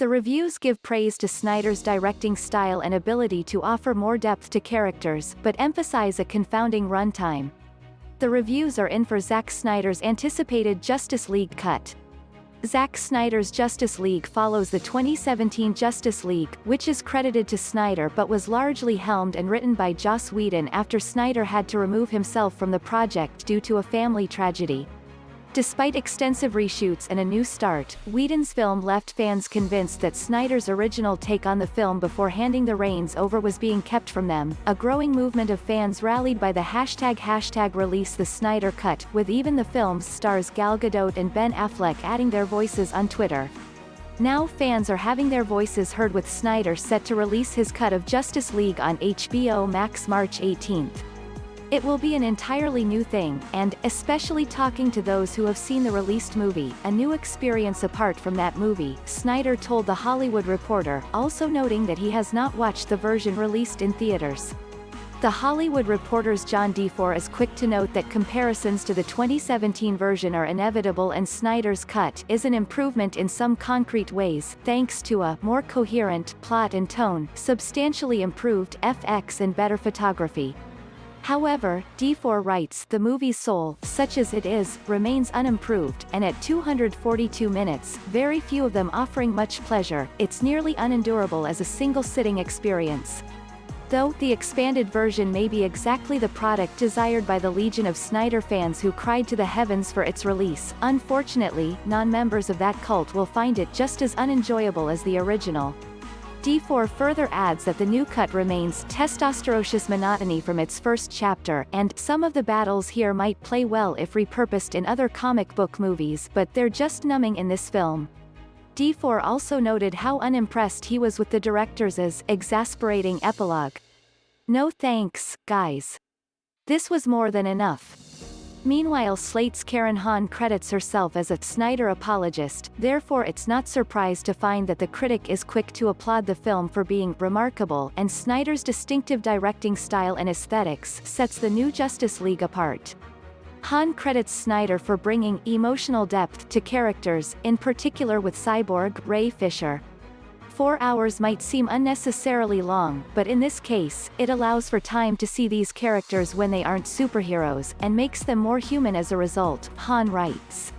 The reviews give praise to Snyder's directing style and ability to offer more depth to characters, but emphasize a confounding runtime. The reviews are in for Zack Snyder's anticipated Justice League cut. Zack Snyder's Justice League follows the 2017 Justice League, which is credited to Snyder but was largely helmed and written by Joss Whedon after Snyder had to remove himself from the project due to a family tragedy. Despite extensive reshoots and a new start, Whedon's film left fans convinced that Snyder's original take on the film before handing the reins over was being kept from them. A growing movement of fans rallied by the hashtag release the Snyder Cut, with even the film's stars Gal Gadot and Ben Affleck adding their voices on Twitter. Now fans are having their voices heard, with Snyder set to release his cut of Justice League on HBO Max March 18th. It will be an entirely new thing, and, especially talking to those who have seen the released movie, a new experience apart from that movie, Snyder told The Hollywood Reporter, also noting that he has not watched the version released in theaters. The Hollywood Reporter's John DeFore is quick to note that comparisons to the 2017 version are inevitable, and Snyder's cut is an improvement in some concrete ways, thanks to a more coherent plot and tone, substantially improved FX and better photography. However, DeFore writes, the movie's soul, such as it is, remains unimproved, and at 242 minutes, very few of them offering much pleasure, it's nearly unendurable as a single-sitting experience. Though, the expanded version may be exactly the product desired by the legion of Snyder fans who cried to the heavens for its release, unfortunately, non-members of that cult will find it just as unenjoyable as the original. DeFore further adds that the new cut remains testosterocious monotony from its first chapter, and some of the battles here might play well if repurposed in other comic book movies, but they're just numbing in this film. DeFore also noted how unimpressed he was with the director's exasperating epilogue. No thanks, guys. This was more than enough. Meanwhile, Slate's Karen Hahn credits herself as a Snyder apologist, therefore it's not surprised to find that the critic is quick to applaud the film for being remarkable, and Snyder's distinctive directing style and aesthetics sets the new Justice League apart. Hahn credits Snyder for bringing emotional depth to characters, in particular with Cyborg Ray Fisher. 4 hours might seem unnecessarily long, but in this case, it allows for time to see these characters when they aren't superheroes, and makes them more human as a result, Hahn writes.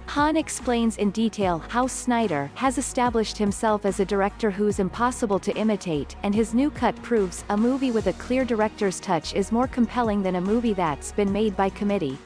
Hahn explains in detail how Snyder has established himself as a director who's impossible to imitate, and his new cut proves a movie with a clear director's touch is more compelling than a movie that's been made by committee.